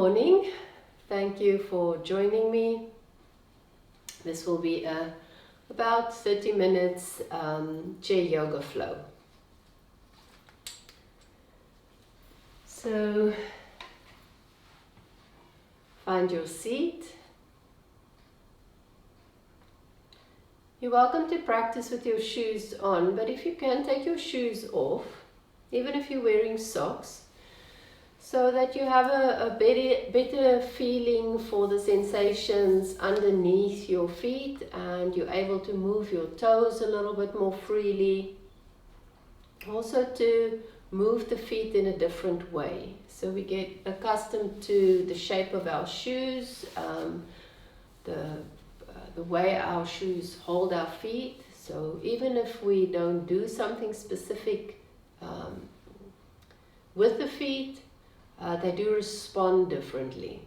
morning. Thank you for joining me. This will be about 30 minutes chair yoga flow. So find your seat. You're welcome to practice with your shoes on, but if you can, take your shoes off, even if you're wearing socks, so that you have a better feeling for the sensations underneath your feet, and you're able to move your toes a little bit more freely. Also to move the feet in a different way, so we get accustomed to the shape of our shoes, the way our shoes hold our feet. So even if we don't do something specific with the feet, they do respond differently.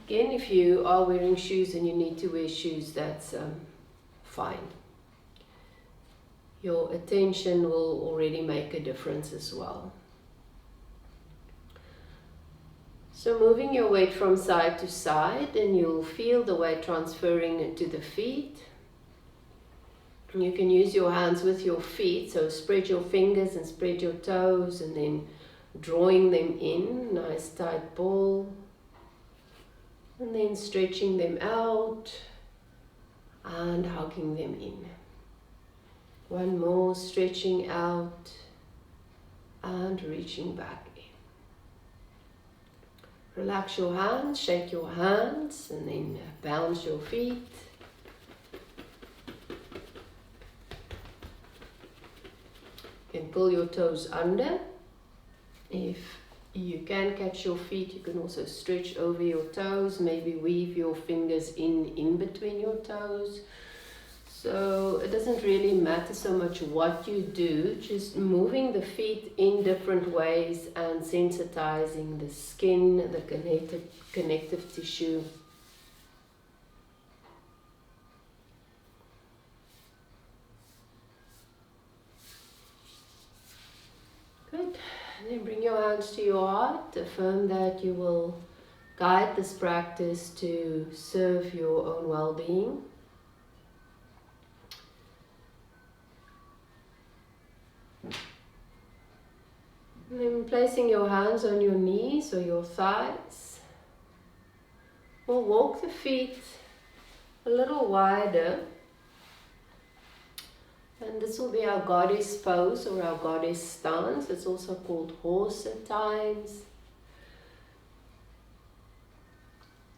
Again, if you are wearing shoes and you need to wear shoes, that's fine. Your attention will already make a difference as well. So moving your weight from side to side, and you'll feel the weight transferring to the feet. You can use your hands with your feet, so spread your fingers and spread your toes, and then drawing them in, nice tight ball, and then stretching them out and hugging them in. One more, stretching out and reaching back in. Relax your hands, shake your hands, and then bounce your feet. You can pull your toes under. If you can catch your feet, you can also stretch over your toes, maybe weave your fingers in between your toes. So it doesn't really matter so much what you do, just moving the feet in different ways and sensitizing the skin, the connective tissue. Good. And then bring your hands to your heart. Affirm that you will guide this practice to serve your own well-being. And then placing your hands on your knees or your thighs. We'll walk the feet a little wider. And this will be our goddess pose or our goddess stance. It's also called horse at times.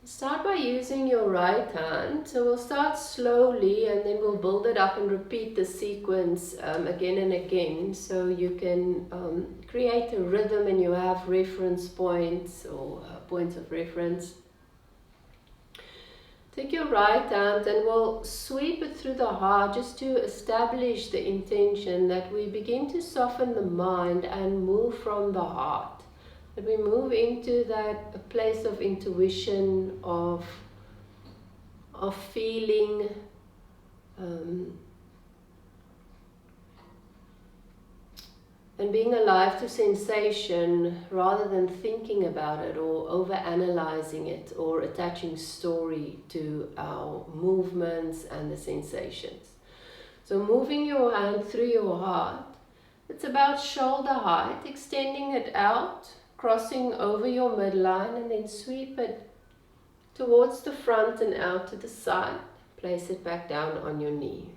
Start by using your right hand. So we'll start slowly and then we'll build it up and repeat the sequence again and again. So you can create a rhythm and you have reference points or points of reference. Take your right hand and we'll sweep it through the heart just to establish the intention that we begin to soften the mind and move from the heart. That we move into that place of intuition, of feeling, and being alive to sensation rather than thinking about it or over-analyzing it or attaching story to our movements and the sensations. So moving your hand through your heart, it's about shoulder height, extending it out, crossing over your midline, and then sweep it towards the front and out to the side. Place it back down on your knee.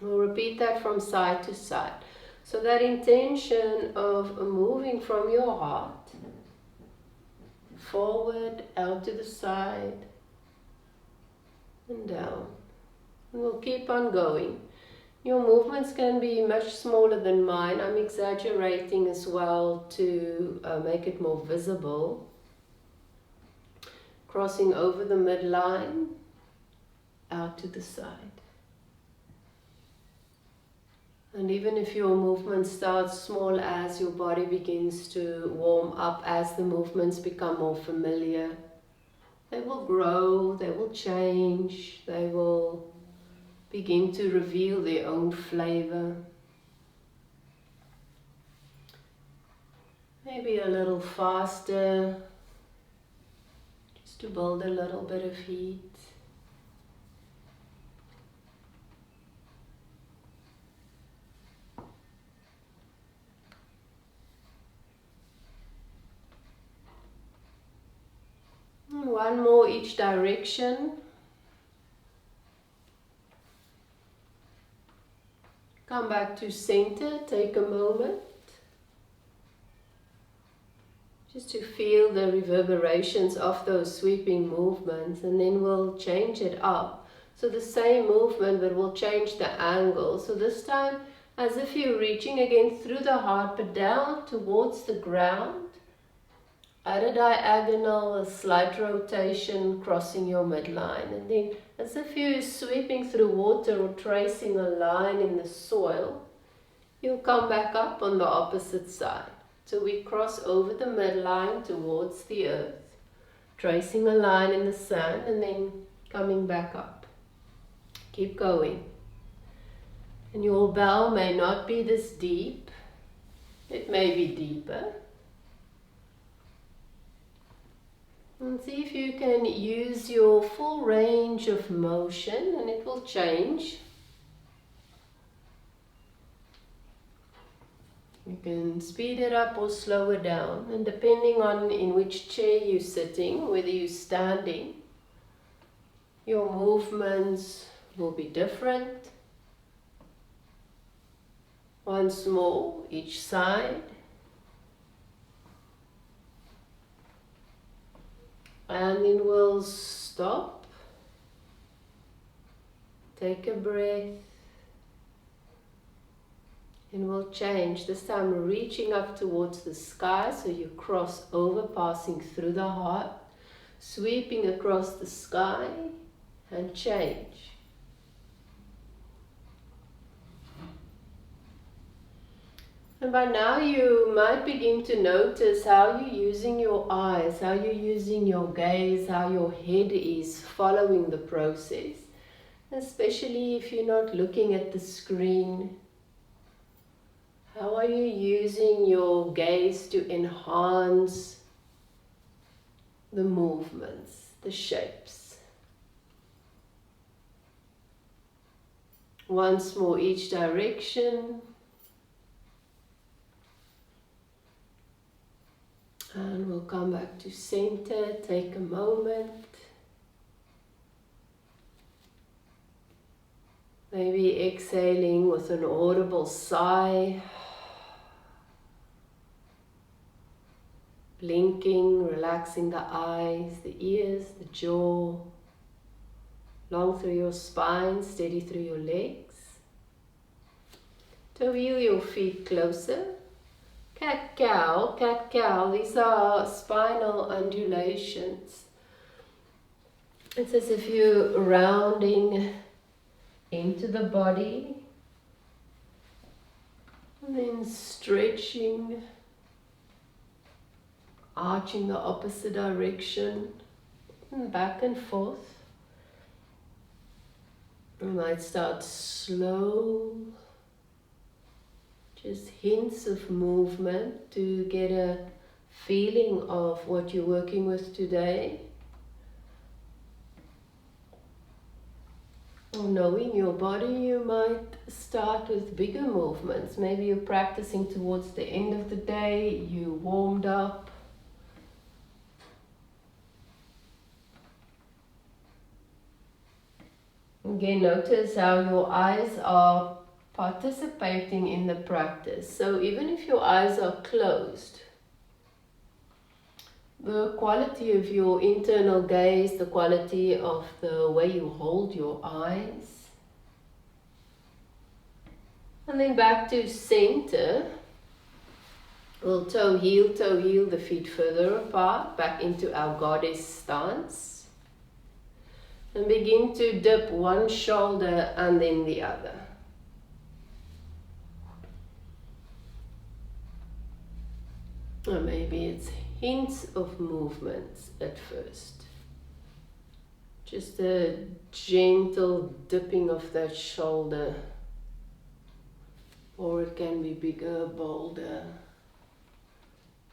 We'll repeat that from side to side. So that intention of moving from your heart, forward, out to the side, and down. And we'll keep on going. Your movements can be much smaller than mine. I'm exaggerating as well to make it more visible. Crossing over the midline, out to the side. And even if your movement starts small, as your body begins to warm up, as the movements become more familiar, they will grow, they will change, they will begin to reveal their own flavor. maybe a little faster, just to build a little bit of heat. And one more each direction. Come back to center, take a moment just to feel the reverberations of those sweeping movements, and then we'll change it up. So the same movement, but we'll change the angle. So this time, as if you're reaching again through the heart, but down towards the ground. At a diagonal, a slight rotation crossing your midline, and then as if you're sweeping through water or tracing a line in the soil, you'll come back up on the opposite side. So we cross over the midline towards the earth, tracing a line in the sand and then coming back up. Keep going. And your bow may not be this deep, it may be deeper. And see if you can use your full range of motion, and it will change. You can speed it up or slow it down, and depending on in which chair you're sitting, whether you're standing, your movements will be different. Once more, each side. And then we'll stop, take a breath, and we'll change. This time reaching up towards the sky, so you cross over, passing through the heart, sweeping across the sky, and change. And by now you might begin to notice how you're using your eyes, how you're using your gaze, how your head is following the process. Especially if you're not looking at the screen. How are you using your gaze to enhance the movements, the shapes? Once more, each direction. And we'll come back to center, take a moment. Maybe exhaling with an audible sigh. Blinking, relaxing the eyes, the ears, the jaw. Long through your spine, steady through your legs. To wheel your feet closer. Cat-cow, these are spinal undulations. It's as if you're rounding into the body and then stretching, arching the opposite direction and back and forth. You might start slow. Just hints of movement to get a feeling of what you're working with today. Or knowing your body, you might start with bigger movements. Maybe you're practicing towards the end of the day, you warmed up. Again, notice how your eyes are participating in the practice. So even if your eyes are closed, the quality of your internal gaze, the quality of the way you hold your eyes. And then back to center. We'll toe heel, the feet further apart, back into our goddess stance. And begin to dip one shoulder and then the other. Or maybe it's hints of movements at first. Just a gentle dipping of that shoulder. Or it can be bigger, bolder.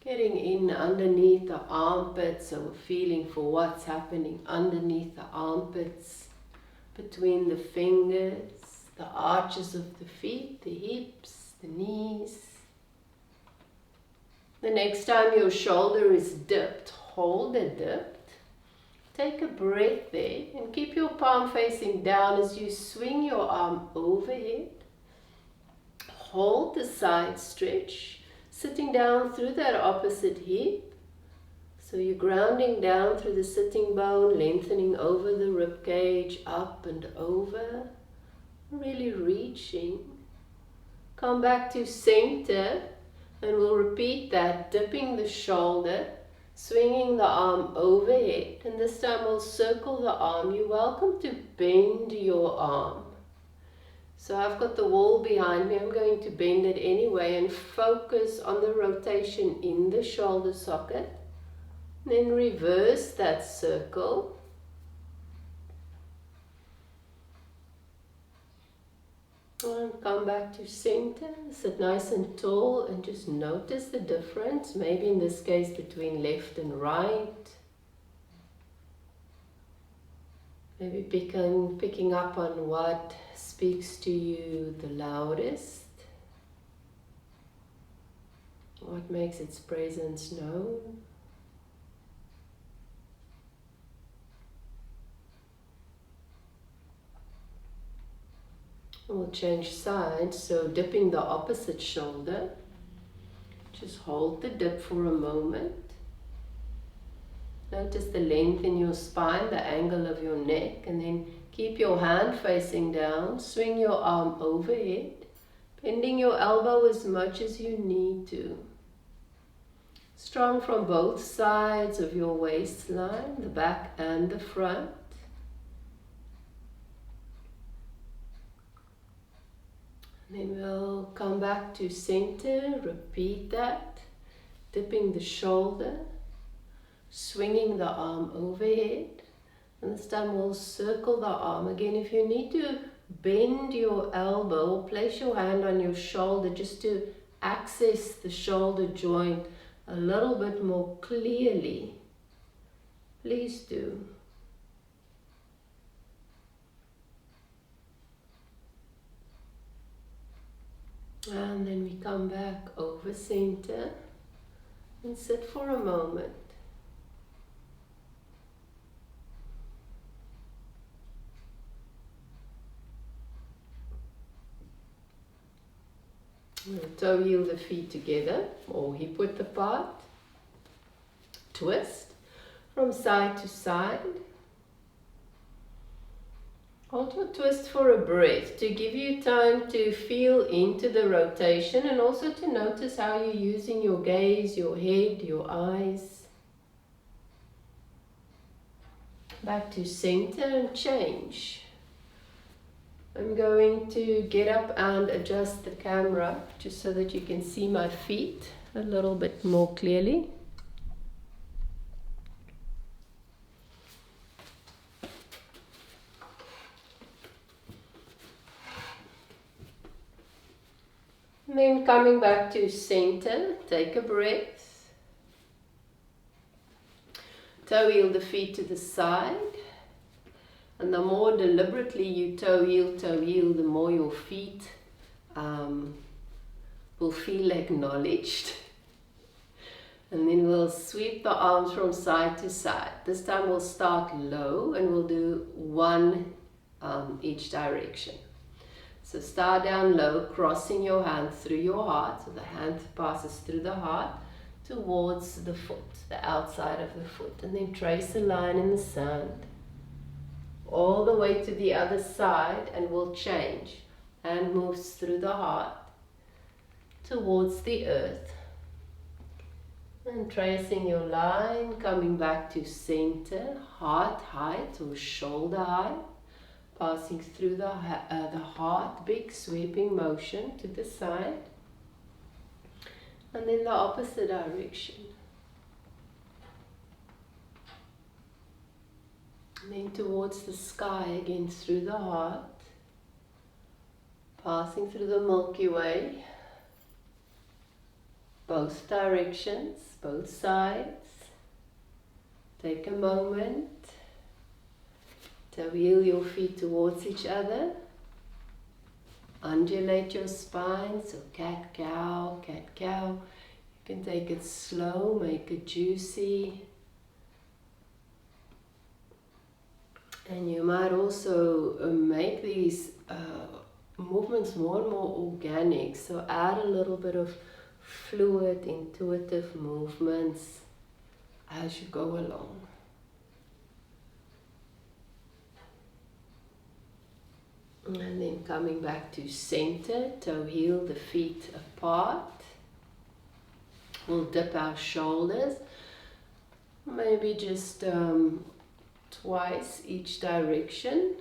Getting in underneath the armpits, so we're feeling for what's happening underneath the armpits, between the fingers, the arches of the feet, the hips, the knees. The next time your shoulder is dipped, hold it dipped. Take a breath there and keep your palm facing down as you swing your arm overhead. Hold the side stretch, sitting down through that opposite hip. So you're grounding down through the sitting bone, lengthening over the rib cage, up and over, really reaching. Come back to center and we'll repeat that, dipping the shoulder, swinging the arm overhead, and this time we'll circle the arm. You're welcome to bend your arm. So I've got the wall behind me, I'm going to bend it anyway and focus on the rotation in the shoulder socket. Then reverse that circle. And come back to center, sit nice and tall and just notice the difference, maybe in this case between left and right. Maybe picking up on what speaks to you the loudest, what makes its presence known. We'll change sides, so dipping the opposite shoulder. Just hold the dip for a moment. Notice the length in your spine, the angle of your neck, and then keep your hand facing down. Swing your arm overhead, bending your elbow as much as you need to. Strong from both sides of your waistline, the back and the front. Then we'll come back to center, repeat that, dipping the shoulder, swinging the arm overhead, and this time we'll circle the arm. Again, if you need to bend your elbow or place your hand on your shoulder just to access the shoulder joint a little bit more clearly, please do. And then we come back over center and sit for a moment. We'll toe heel the feet together or hip width apart. Twist from side to side. Hold your twist for a breath to give you time to feel into the rotation and also to notice how you're using your gaze, your head, your eyes. Back to center and change. I'm going to get up and adjust the camera just so that you can see my feet a little bit more clearly. And then coming back to center, take a breath. Toe heel the feet to the side. And the more deliberately you toe heel, the more your feet will feel acknowledged. And then we'll sweep the arms from side to side. This time we'll start low and we'll do one each direction. So start down low, crossing your hand through your heart. So the hand passes through the heart towards the foot, the outside of the foot. And then trace a line in the sand all the way to the other side, and we'll change. Hand moves through the heart towards the earth. And tracing your line, coming back to center, heart height or shoulder height. Passing through the heart, big sweeping motion to the side. And then the opposite direction. And then towards the sky again through the heart. Passing through the Milky Way. both directions, both sides. Take a moment to wheel your feet towards each other. Undulate your spine, so cat-cow, cat-cow. You can take it slow, make it juicy. And you might also make these movements more and more organic, so add a little bit of fluid, intuitive movements as you go along. And then coming back to center, toe heel the feet apart. We'll dip our shoulders, maybe just twice each direction.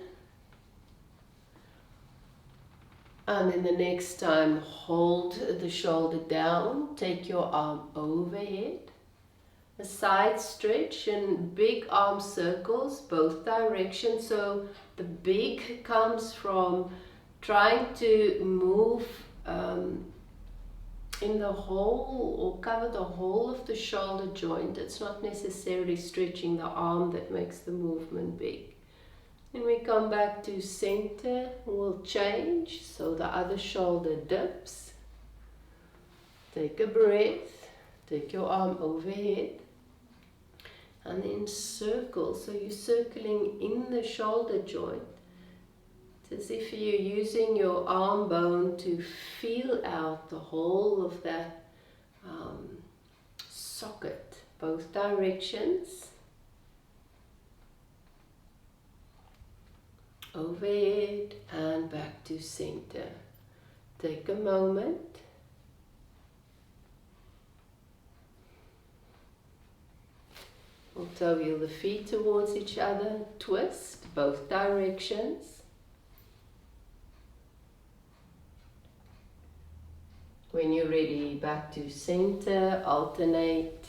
And then the next time, hold the shoulder down, take your arm overhead. A side stretch and big arm circles, both directions. So the big comes from trying to move in the whole or cover the whole of the shoulder joint. It's not necessarily stretching the arm that makes the movement big. Then we come back to center, we'll change, so the other shoulder dips. Take a breath, take your arm overhead. And then circle, so you're circling in the shoulder joint. It's as if you're using your arm bone to feel out the whole of that socket, both directions. Overhead and back to center. Take a moment. We'll toe wheel the feet towards each other, twist both directions. When you're ready, back to center, alternate.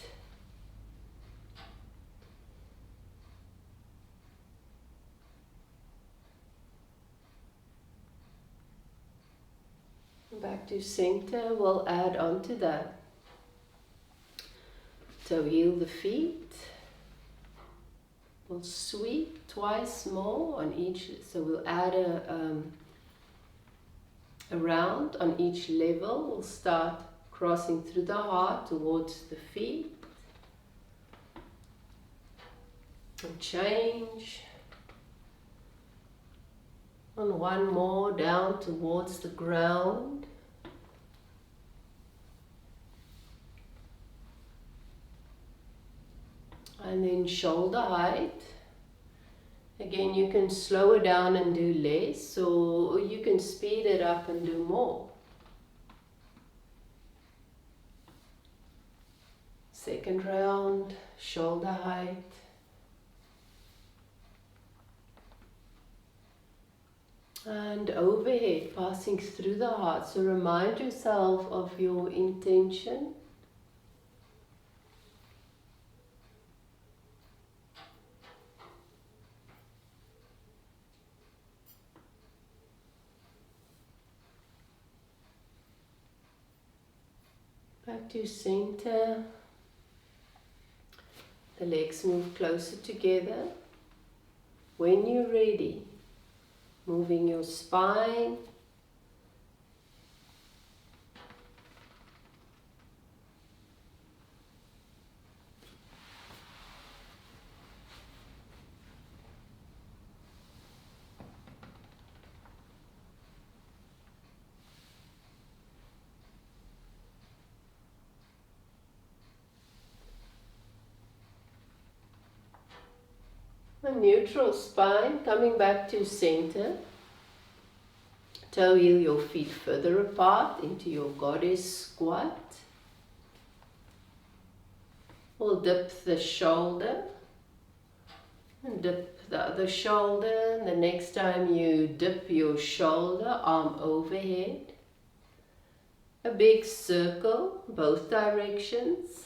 Back to center, we'll add on to that. Toe heel the feet. We'll sweep twice more on each, so we'll add a round on each level. We'll start crossing through the heart towards the feet. And change. And one more down towards the ground. And then shoulder height. Again, you can slow it down and do less, or you can speed it up and do more. Second round, shoulder height. And overhead, passing through the heart. So remind yourself of your intention. Back to center. The legs move closer together. When you're ready, moving your spine. A neutral spine, coming back to center. Toe heel your feet further apart into your goddess squat. We'll dip the shoulder and dip the other shoulder. The next time you dip your shoulder, arm overhead. A big circle, both directions.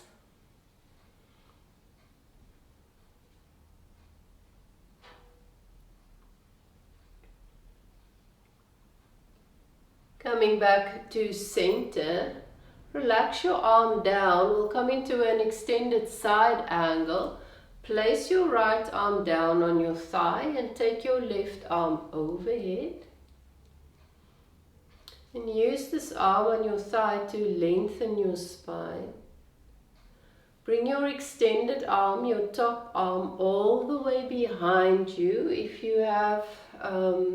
Coming back to center, Relax your arm down. We'll come into an extended side angle. Place your right arm down on your thigh and take your left arm overhead. And use this arm on your thigh to lengthen your spine. Bring your extended arm, your top arm, all the way behind you. If you have a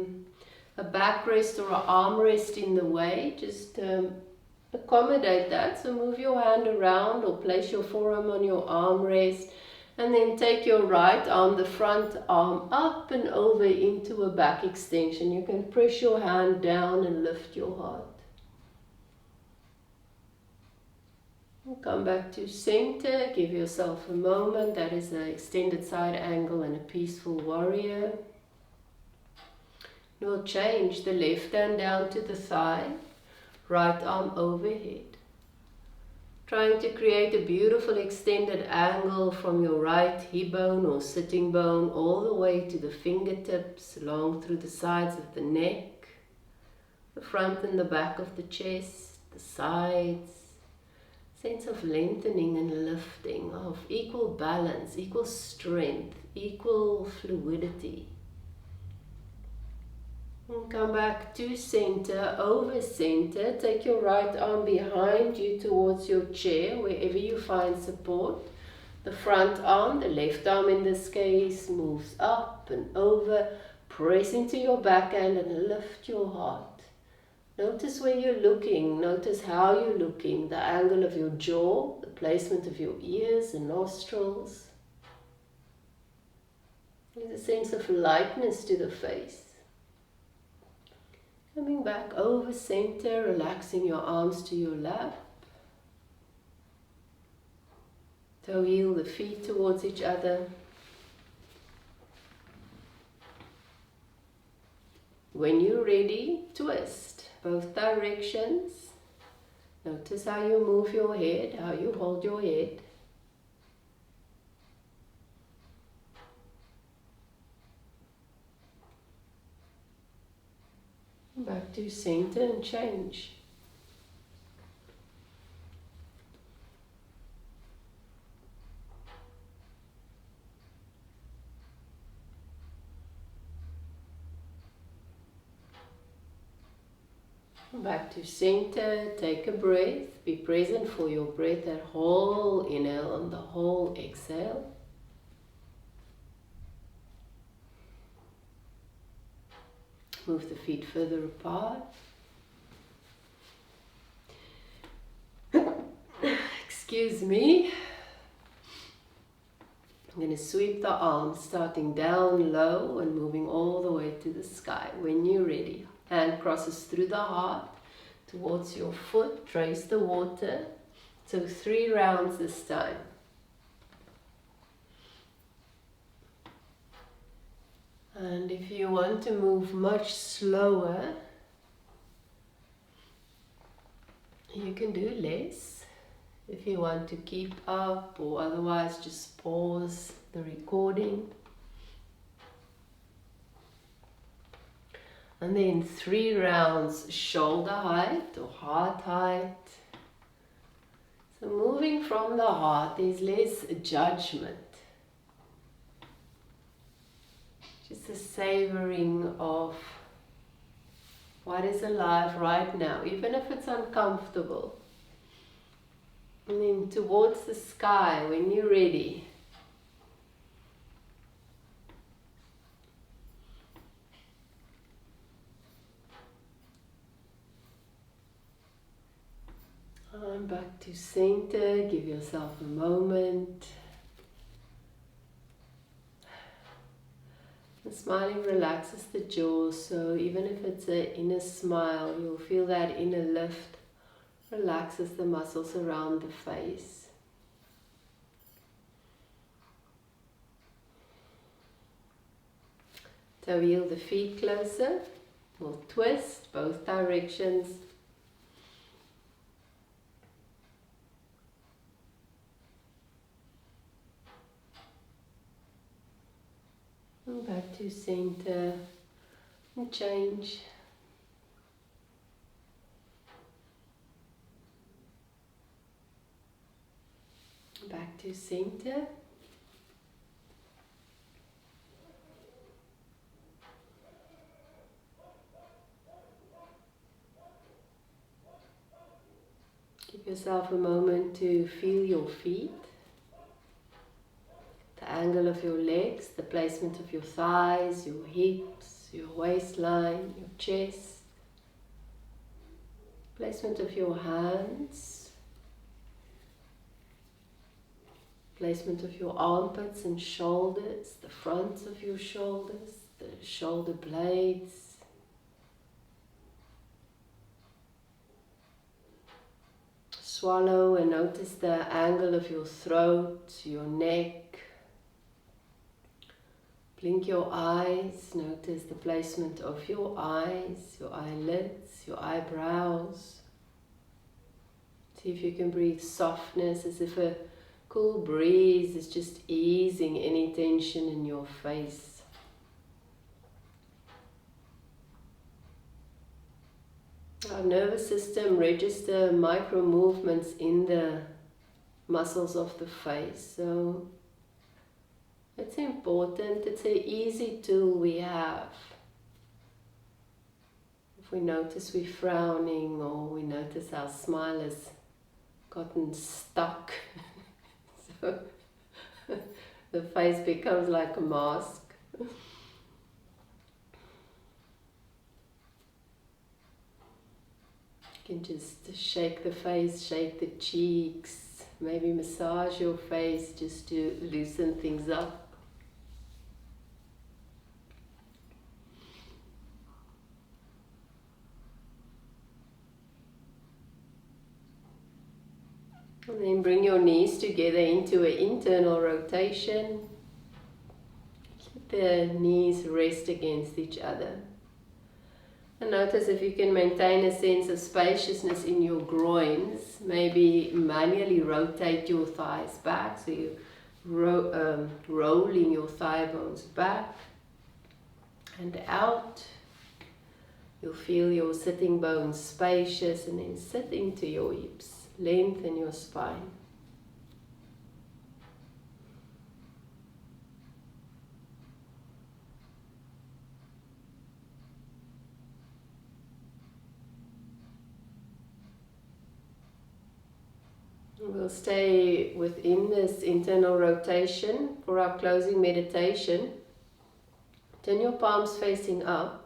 backrest or an armrest in the way, just accommodate that. So move your hand around or place your forearm on your armrest, and then take your right arm, the front arm, up and over into a back extension. You can press your hand down and lift your heart. Come back to center, give yourself a moment. That is an extended side angle and a peaceful warrior. We'll change the left hand down to the thigh, right arm overhead. Trying to create a beautiful extended angle from your right hip bone or sitting bone all the way to the fingertips, along through the sides of the neck, the front and the back of the chest, the sides. Sense of lengthening and lifting, of equal balance, equal strength, equal fluidity. And come back to center, over center. Take your right arm behind you towards your chair, wherever you find support. The front arm, the left arm in this case, moves up and over. Press into your backhand and lift your heart. Notice where you're looking, notice how you're looking, the angle of your jaw, the placement of your ears and nostrils. There's a sense of lightness to the face. Coming back over center, relaxing your arms to your lap. Toe heel the feet towards each other. When you're ready, twist. Both directions. Notice how you move your head, how you hold your head. Back to center and change. Back to center, take a breath, be present for your breath, that whole inhale and the whole exhale. Move the feet further apart. Excuse me. I'm going to sweep the arms, starting down low and moving all the way to the sky. When you're ready, hand crosses through the heart towards your foot, trace the water. So 3 rounds this time. And if you want to move much slower, you can do less. If you want to keep up, or otherwise just pause the recording. And then 3 rounds shoulder height or heart height. So moving from the heart, there's less judgment. Just a savoring of what is alive right now, even if it's uncomfortable. And then towards the sky when you're ready. And back to center, give yourself a moment. The smiling relaxes the jaw, so even if it's an inner smile, you'll feel that inner lift. Relaxes the muscles around the face. So wheel the feet closer. We'll twist both directions. And back to center and change. to center. Give yourself a moment to feel your feet, the angle of your legs, the placement of your thighs, your hips, your waistline, your chest, placement of your hands, placement of your armpits and shoulders, the fronts of your shoulders, the shoulder blades. Swallow and notice the angle of your throat, your neck. Blink your eyes, notice the placement of your eyes, your eyelids, your eyebrows. See if you can breathe softness, as if a cool breeze is just easing any tension in your face. Our nervous system registers micro movements in the muscles of the face, so it's important. It's an easy tool we have. If we notice we're frowning, or we notice our smile has gotten stuck, so the face becomes like a mask. You can just shake the face, shake the cheeks, maybe massage your face just to loosen things up. And then bring your knees together into an internal rotation. Keep the knees rest against each other. And notice if you can maintain a sense of spaciousness in your groins. Maybe manually rotate your thighs back, so you rolling your thigh bones back and out. You'll feel your sitting bones spacious, and then sit into your hips. Lengthen your spine. We'll stay within this internal rotation for our closing meditation. Turn your palms facing up,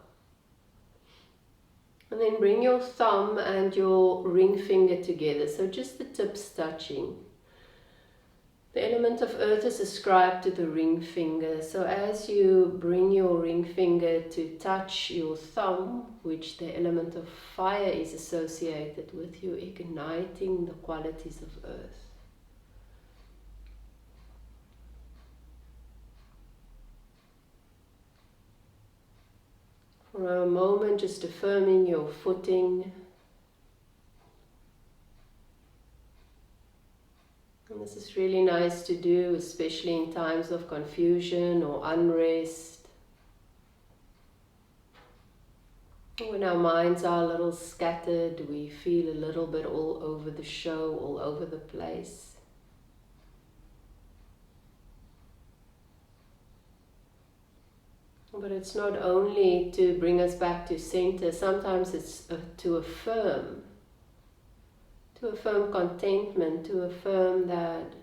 and then bring your thumb and your ring finger together, so just the tips touching. The element of earth is ascribed to the ring finger, so as you bring your ring finger to touch your thumb, which the element of fire is associated with, you igniting the qualities of earth. For a moment, just affirming your footing. And this is really nice to do, especially in times of confusion or unrest. When our minds are a little scattered, we feel a little bit all over the show, all over the place. But it's not only to bring us back to center, sometimes it's to affirm contentment, to affirm that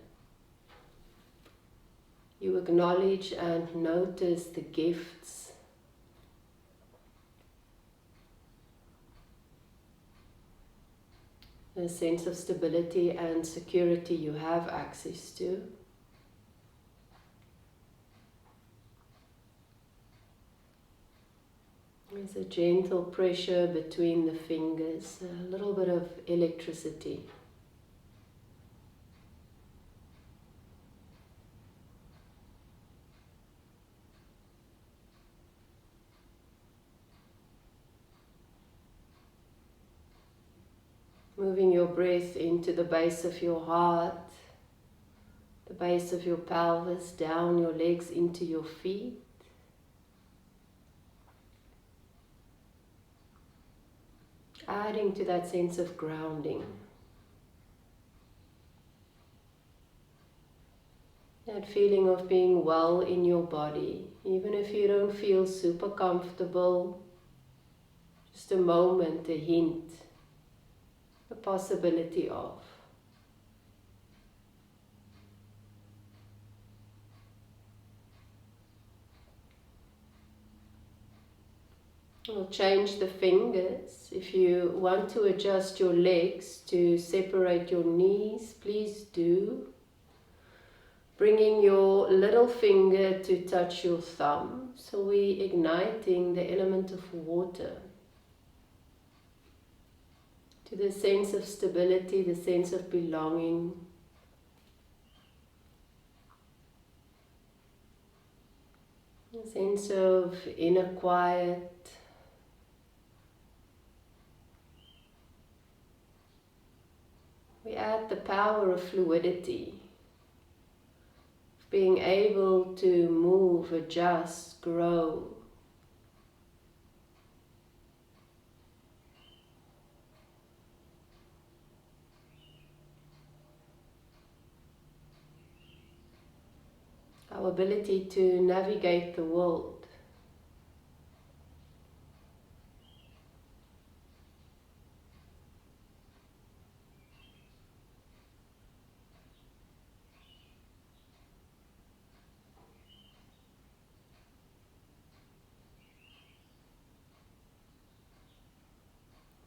you acknowledge and notice the gifts, a sense of stability and security you have access to. There's a gentle pressure between the fingers, a little bit of electricity. Moving your breath into the base of your heart, the base of your pelvis, down your legs into your feet. Adding to that sense of grounding. That feeling of being well in your body, even if you don't feel super comfortable, just a moment, a hint, a possibility of. We'll change the fingers. If you want to adjust your legs to separate your knees, please do. Bringing your little finger to touch your thumb. So we're igniting the element of water. To the sense of stability, the sense of belonging. A sense of inner quiet. We add the power of fluidity, of being able to move, adjust, grow. Our ability to navigate the world.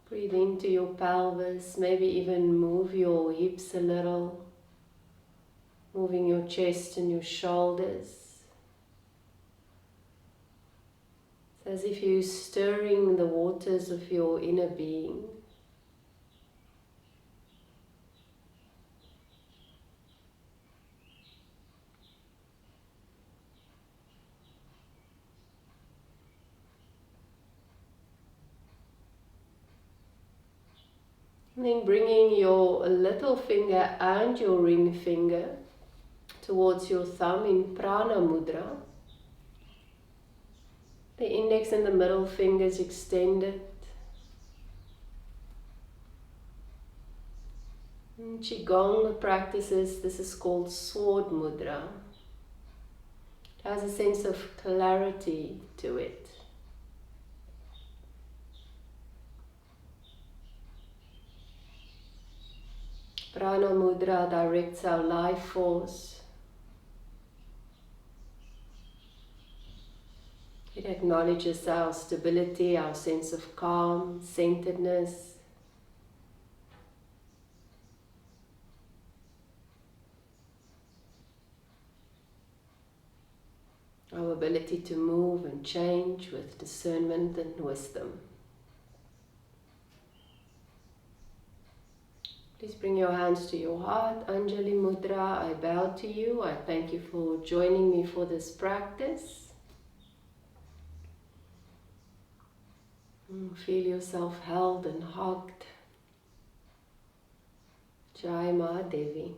Breathe into your pelvis, maybe even move your hips a little, moving your chest and your shoulders. It's as if you're stirring the waters of your inner being. And then bringing your little finger and your ring finger towards your thumb in Prana Mudra. The index and the middle fingers extended. In Qigong practices, this is called Sword Mudra. It has a sense of clarity to it. Prana Mudra directs our life force. It acknowledges our stability, our sense of calm, centeredness. Our ability to move and change with discernment and wisdom. Please bring your hands to your heart. Anjali Mudra, I bow to you. I thank you for joining me for this practice. Feel yourself held and hugged. Jai Mahadevi.